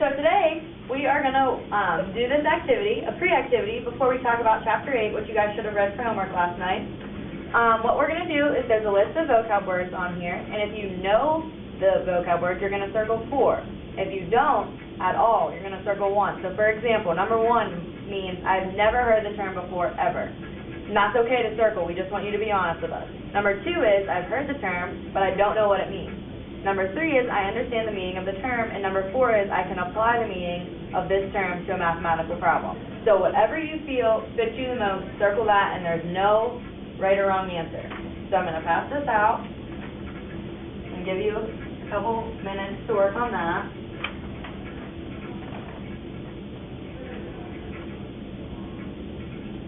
So today, we are going to do this activity, a pre-activity, before we talk about Chapter 8, which you guys should have read for homework last night. What we're going to do is there's a list of vocab words on here, and if you know the vocab words, you're going to circle 4. If you don't at all, you're going to circle 1. So for example, number 1 means I've never heard the term before, ever. And that's okay to circle, we just want you to be honest with us. Number 2 is I've heard the term, but I don't know what it means. Number 3 is I understand the meaning of the term, and number 4 is I can apply the meaning of this term to a mathematical problem. So whatever you feel fits you the most, circle that, and there's no right or wrong answer. So I'm going to pass this out and give you a couple minutes to work on that.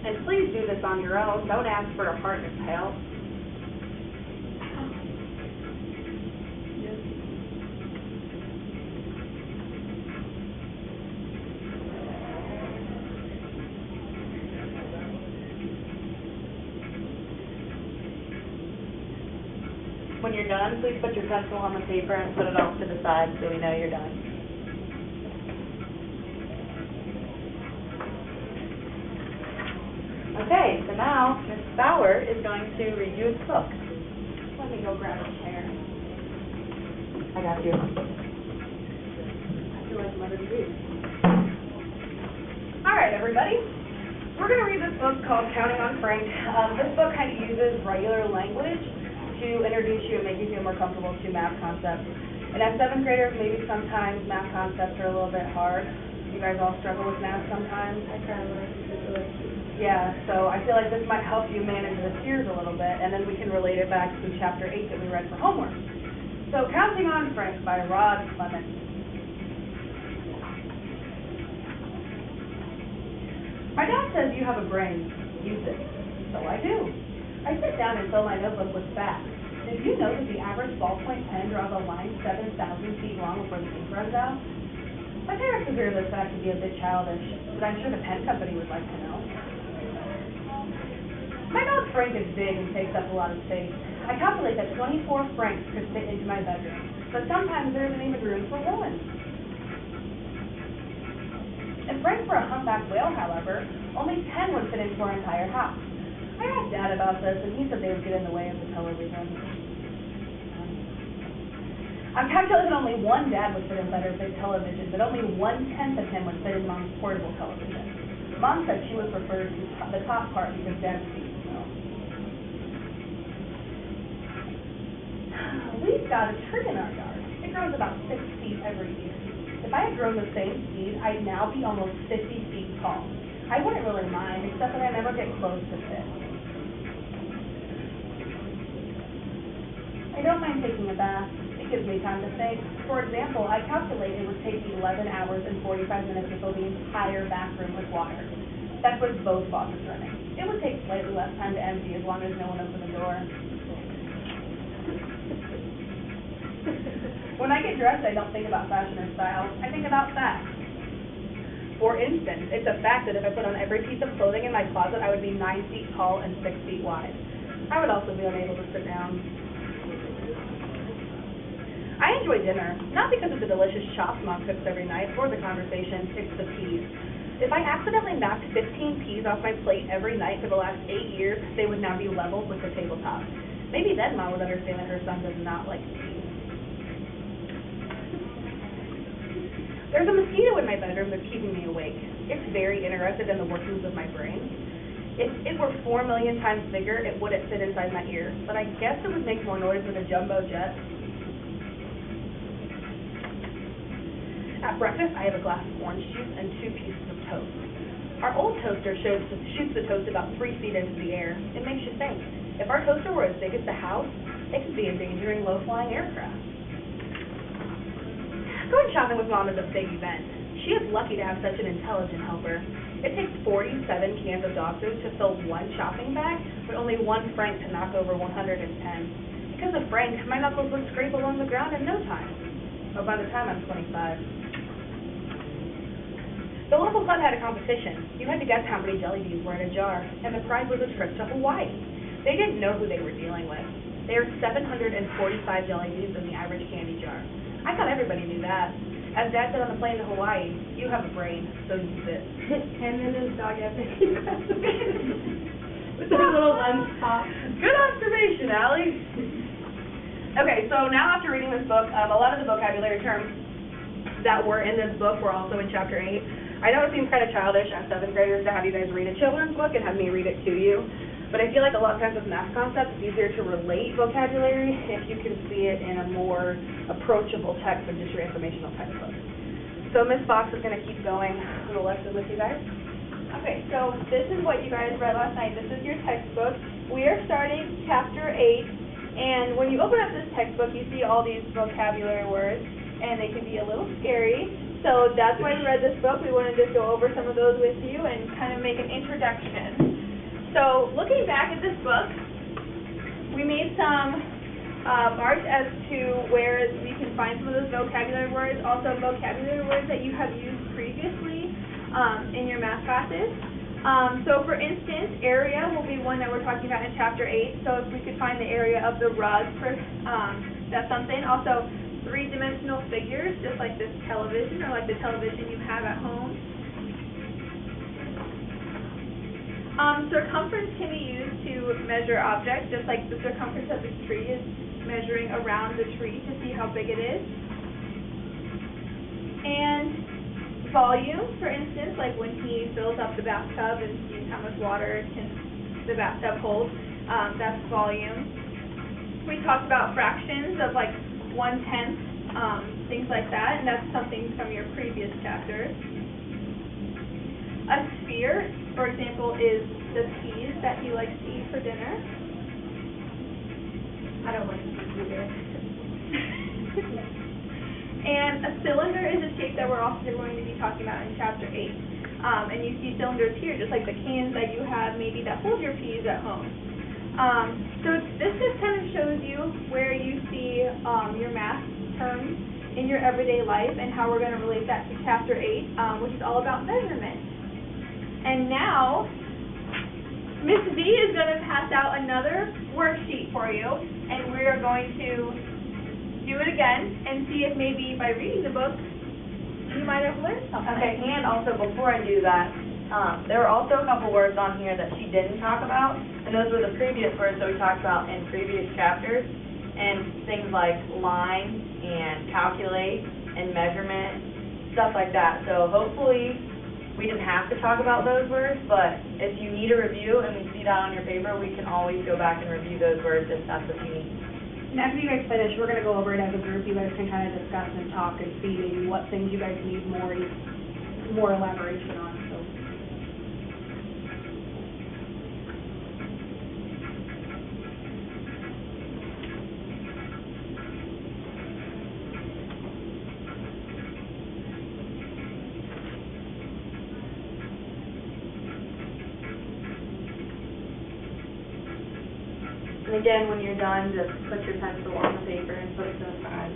And please do this on your own. Don't ask for a partner's help. When you're done, please put your pencil on the paper and put it off to the side so we know you're done. Okay, so now Ms. Bauer is going to read you a book. Let me go grab a chair. I got you. I feel like Mother Goose. All right, everybody. We're going to read this book called Counting on Frank. This book kind of uses regular language to introduce you and make you feel more comfortable to math concepts. And as 7th graders, maybe sometimes math concepts are a little bit hard. You guys all struggle with math sometimes? I try to. Yeah, so I feel like this might help you manage the fears a little bit, and then we can relate it back to Chapter 8 that we read for homework. So Counting on Frank by Rod Clement. My dad says you have a brain. Use it. So I do. I sit down and fill my notebook with facts. Did you know that the average ballpoint pen draws a line 7,000 feet long before the ink runs out? My parents consider this fact to be a bit childish, but I'm sure the pen company would like to know. My dog Frank is big and takes up a lot of space. I calculate that 24 Franks could fit into my bedroom, but sometimes there isn't even room for one. If Frank were a humpback whale, however, only 10 would fit into our entire house. I asked Dad about this, and he said they would get in the way of the television. I'm calculating only one dad would fit inside our big television, but only 1/10 of him would fit in Mom's portable television. Mom said she would prefer the top part because Dad's feet smell. We've got a tree in our yard. It grows about 6 feet every year. If I had grown the same speed, I'd now be almost 50 feet tall. I wouldn't really mind, except that I never get close to fit. I don't mind taking a bath. It gives me time to think. For example, I calculate it would take 11 hours and 45 minutes to fill the entire bathroom with water. That's with both faucets running. It would take slightly less time to empty as long as no one opened the door. When I get dressed, I don't think about fashion or style. I think about facts. For instance, it's a fact that if I put on every piece of clothing in my closet, I would be 9 feet tall and 6 feet wide. I would also be unable to sit down. I enjoy dinner, not because of the delicious chops Mom cooks every night or the conversation, it's the peas. If I accidentally knocked 15 peas off my plate every night for the last 8 years, they would now be leveled with the tabletop. Maybe then Mom would understand that her son does not like peas. There's a mosquito in my bedroom that's keeping me awake. It's very interested in the workings of my brain. If it were 4 million times bigger, it wouldn't fit inside my ear, but I guess it would make more noise than a jumbo jet. At breakfast, I have a glass of orange juice and 2 pieces of toast. Our old toaster shoots the toast about 3 feet into the air. It makes you think. If our toaster were as big as the house, it could be endangering low-flying aircraft. Going shopping with Mom is a big event. She is lucky to have such an intelligent helper. It takes 47 cans of dog food to fill 1 shopping bag, but only 1 Frank to knock over 110. Because of Frank, my knuckles would scrape along the ground in no time. Or by the time I'm 25. The local club had a competition. You had to guess how many jelly beans were in a jar, and the prize was a trip to Hawaii. They didn't know who they were dealing with. There are 745 jelly beans in the average candy jar. I thought everybody knew that. As Dad said on the plane to Hawaii, you have a brain, so use it. And then his dog has a with their little lens pop. Good observation, Allie. Okay, so now after reading this book, a lot of the vocabulary terms that were in this book were also in Chapter 8. I know it seems kind of childish as 7th graders to have you guys read a children's book and have me read it to you, but I feel like a lot of times with math concepts, it's easier to relate vocabulary if you can see it in a more approachable text than just your informational textbook. So Ms. Fox is going to keep going on the lesson with you guys. Okay, so this is what you guys read last night. This is your textbook. We are starting Chapter 8, and when you open up this textbook, you see all these vocabulary words, and they can be a little scary. So that's why we read this book. We wanted to go over some of those with you and kind of make an introduction. So looking back at this book, we made some marks as to where you can find some of those vocabulary words, also vocabulary words that you have used previously in your math classes. So for instance, area will be one that we're talking about in Chapter 8. So if we could find the area of the rug, that's something. Also, three-dimensional figures, just like this television or like the television you have at home. Circumference can be used to measure objects, just like the circumference of this tree is measuring around the tree to see how big it is. And volume, for instance, like when he fills up the bathtub and sees how much water the bathtub holds, that's volume. We talked about fractions of like 1/10, things like that, and that's something from your previous chapter. A sphere, for example, is the peas that he likes to eat for dinner. I don't like peas either. And a cylinder is a shape that we're also going to be talking about in Chapter 8. And you see cylinders here, just like the cans that you have maybe that hold your peas at home. So this just kind of shows you where you see your math terms in your everyday life and how we're going to relate that to Chapter 8, which is all about measurement. And now, Miss V is going to pass out another worksheet for you, and we are going to do it again and see if maybe by reading the book, you might have learned something. Okay, and also before I do that, there were also a couple words on here that she didn't talk about, and those were the previous words that we talked about in previous chapters, and things like line and calculate and measurement, stuff like that. So hopefully we didn't have to talk about those words, but if you need a review and we see that on your paper, we can always go back and review those words if that's what you need. And after you guys finish, we're going to go over it as a group. You guys can kind of discuss and talk and see maybe what things you guys need more elaboration on. So. And again, when you're done, just put your pencil on the paper and put it to the side.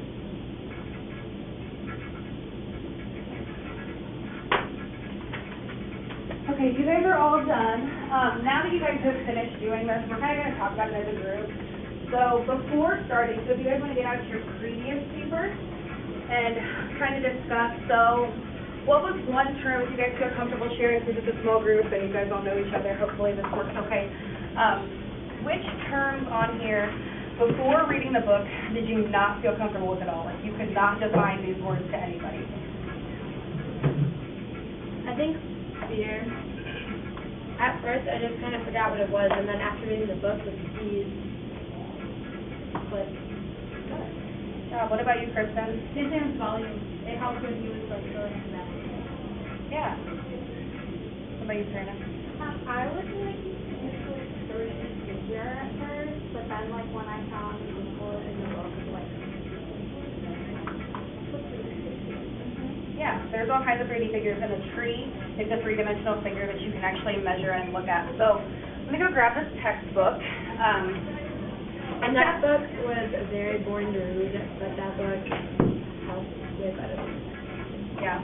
Okay, you guys are all done. Now that you guys have finished doing this, we're kind of going to talk about it as a group. So before starting, so if you guys want to get out your previous paper and kind of discuss, so what was one term that you guys feel comfortable sharing because it's a small group and you guys all know each other? Hopefully this works okay. Which terms on here, before reading the book, did you not feel comfortable with at all? Like you could not define these words to anybody? I think fear. At first, I just kind of forgot what it was, and then after reading the book, it was confused. But Yeah, what about you, Kristen? His name's volume. It helps when he was like filling in that. Yeah. What about you, Serena? I was like initially searching figure at first, but then like when I found people in the book, like Yeah, there's all kinds of 3D figures, and a tree is a three-dimensional figure that you can actually measure and look at. So I'm going to go grab this textbook. and that book was very boring to read, but that book helped way better. Yeah.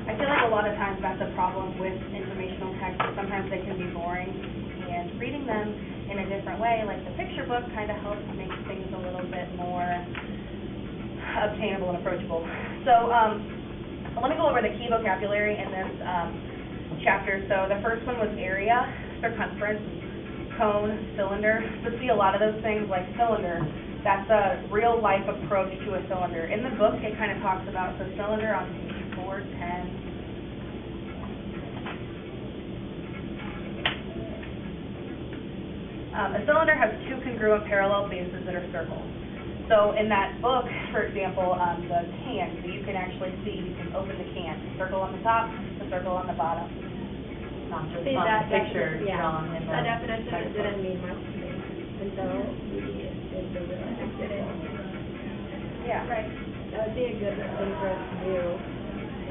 I feel like a lot of times that's a problem with informational texts. Sometimes they can be boring, and reading them in a different way, like the picture book, kind of helps make things a little bit more obtainable and approachable. So, let me go over the key vocabulary in this chapter. So the first one was area, circumference, cone, cylinder. So see a lot of those things like cylinder, that's a real life approach to a cylinder. In the book it kind of talks about the cylinder on page 410. A cylinder has two congruent parallel bases that are circles. So in that book, for example, the can, so you can actually see, you can open the can, circle on the top, the circle on the bottom. Not just See, on that the picture drawn in the that definition textbook. didn't mean much to me until we did it. Yeah. Right. That would be a good thing for us to do,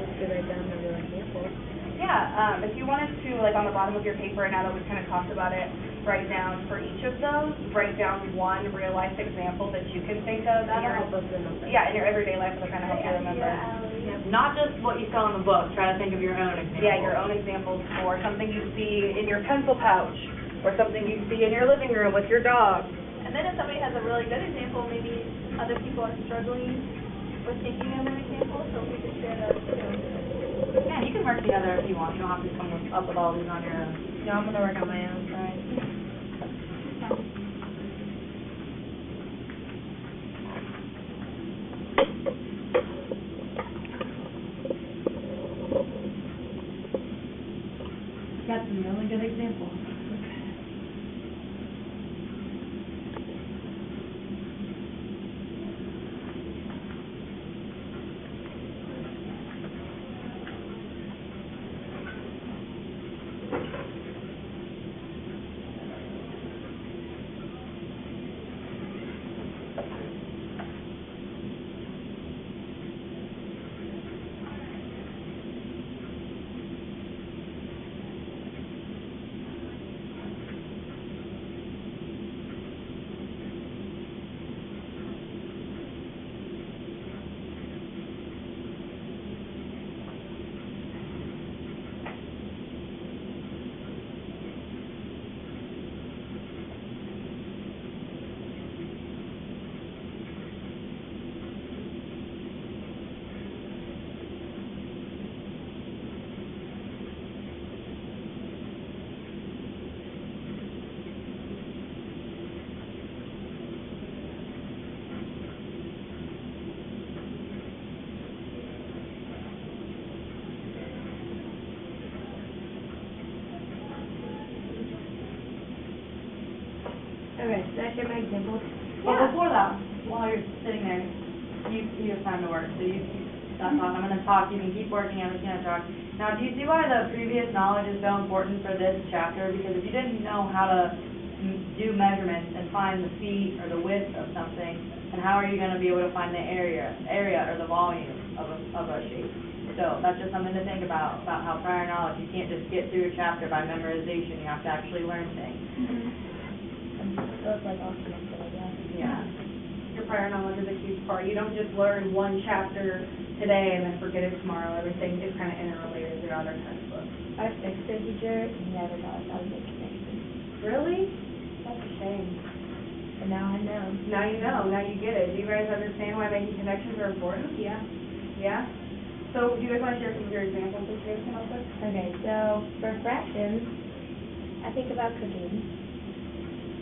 is to write down the real examples. Yeah, if you wanted to, like on the bottom of your paper, now that we've kind of talked about it, write down for each of those, write down one real-life example that you can think of. That'll help us remember. Yeah, in your everyday life, it'll kind of help you remember. Not just what you saw in the book, try to think of your own example. Yeah, your own examples for something you see in your pencil pouch, or something you see in your living room with your dog. And then if somebody has a really good example, maybe other people are struggling with thinking of an example, so we could share those too. Yeah, you can work together if you want. You don't have to come up with all these on your own. No, I'm gonna work on my own side. Got some really good examples. Okay, should I share my examples? Well, before that, while you're sitting there, you have time to work, so that's all. I'm gonna talk, you can keep working, I'm just gonna talk. Now, do you see why the previous knowledge is so important for this chapter? Because if you didn't know how to do measurements and find the feet or the width of something, then how are you gonna be able to find the area or the volume of a shape? So that's just something to think about how prior knowledge, you can't just get through a chapter by memorization, you have to actually learn things. So it's like optimistic, I guess. Yeah. Your prior knowledge is a huge part. You don't just learn one chapter today and then forget it tomorrow. Everything is kind of interrelated throughout our textbook. Our sixth grade teacher never taught us how to make connections. Really? That's a shame. But now I know. Now you know. Now you get it. Do you guys understand why making connections are important? Yeah. Yeah? So do you guys want to share some of your examples that you guys came up with? Okay, so for fractions, I think about cooking.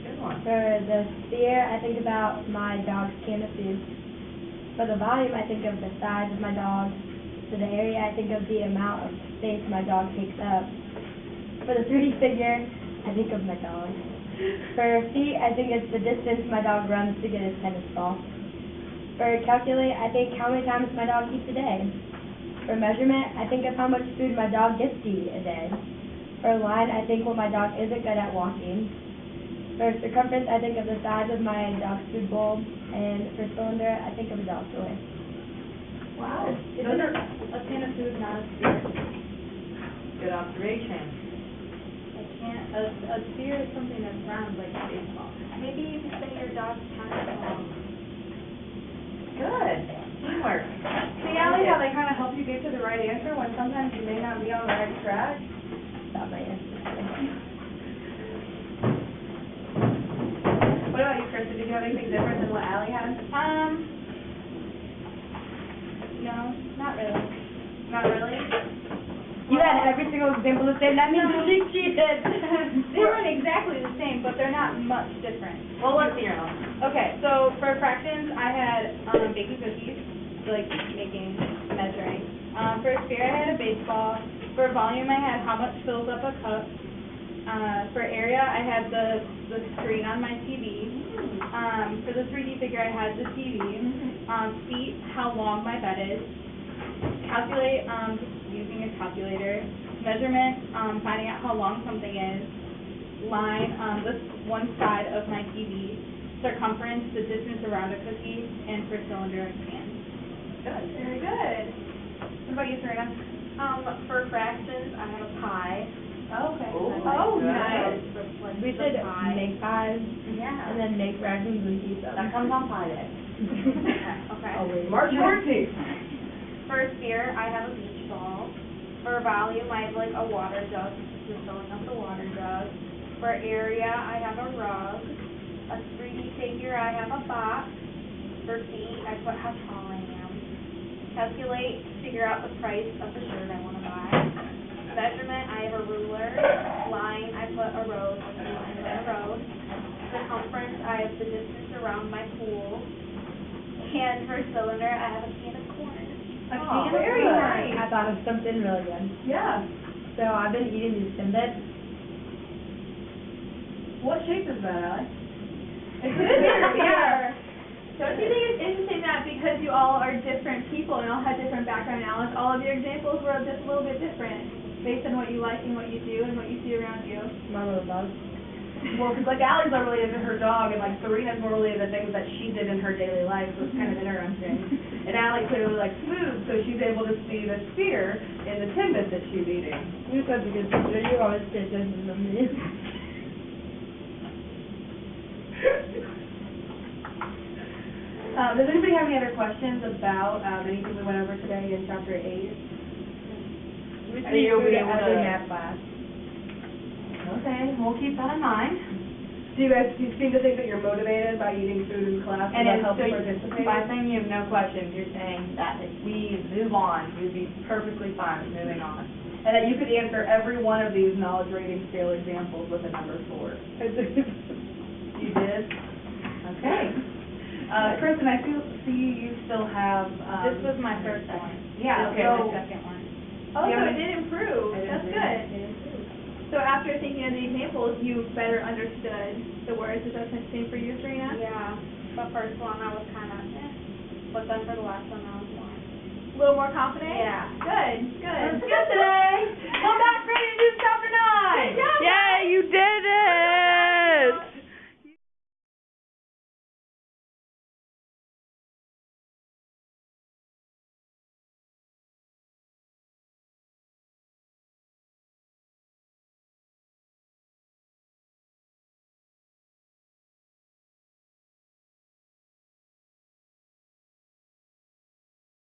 Good one. For the sphere, I think about my dog's can of food. For the volume, I think of the size of my dog. For the area, I think of the amount of space my dog takes up. For the 3D figure, I think of my dog. For feet, I think it's the distance my dog runs to get his tennis ball. For calculate, I think how many times my dog eats a day. For measurement, I think of how much food my dog gets to eat a day. For line, I think what my dog isn't good at walking. For circumference, I think of the size of my dog's food bowl, and for cylinder, I think of a dog toy. Wow. Isn't a can of food not a sphere? Good observation. A sphere is something that's round like a baseball. Maybe you could say your dog's tennis ball. Good. Teamwork. See, Allie, how they kind of help you get to the right answer when sometimes you may not be on the right track? That's my answer. What about you, Krista? Did you have anything different than what Allie had? No, not really. Not really? You had every single example the same, that means she cheated. They weren't exactly the same, but they're not much different. Well, let's hear them. Okay, so for fractions, I had baking cookies, like measuring. For sphere, I had a baseball. For volume, I had how much fills up a cup. For area, I had the screen on my TV. For the 3D figure, I had the TV. Feet, how long my bed is. Calculate, using a calculator. Measurement, finding out how long something is. Line, this one side of my TV. Circumference, the distance around a cookie. And for cylinder and can. Good. Very good. What about you, Serena? For fractions, I have a pie. Okay. Oh, nice. We should make pies Yeah. and then make fractions and eat them. That comes on Pie Day. Okay. Always. March 14th. For sphere, I have a beach ball. For volume, I have like a water jug, just filling up the water jug. For area, I have a rug. A 3D figure, I have a box. For feet, I put how tall I am. Calculate, figure out the price of the shirt I want to buy. Measurement, I have a ruler. Line, I put a road, a road. Circumference, I have the distance around my pool. And for cylinder, I have a can of corn. A Oh, can very of nice. I thought of something really good. Yeah. So I've been eating these Timbits. What shape is that, Allie? It's a sphere, yeah. Don't you think it's interesting that because you all are different people and all had different background knowledge, all of your examples were just a little bit different based on what you like and what you do and what you see around you? My little dog. Well, because like Allie's not really into her dog, and like Serena's more really into things that she did in her daily life, so it's kind of interesting. And Allie clearly likes food, so she's able to see the sphere in the Timbits that she's eating. You're such a good teacher. You always pay attention to me. Does anybody have any other questions about anything we went over today in Chapter 8? We Are should you do able every to- math class. Okay, we'll keep that in mind. Do you guys seem to think that you're motivated by eating food in class? And Does that then, help so you participate? by saying you have no questions, you're saying that if we move on, you'd be perfectly fine with moving on. And that you could answer every one of these knowledge rating scale examples with a number 4. You did? Okay. Kristen, I see you still have, This was my first one. Yeah, This okay. was the second one. Oh, You so it haven't- did improve. That's good. So after thinking of the examples, you better understood the words. Is that the same for you, Serena? Yeah. The first one, I was kind of, but then for the last one, I was more. A little more confident? Yeah. Good, good. That's good today. Come back ready to do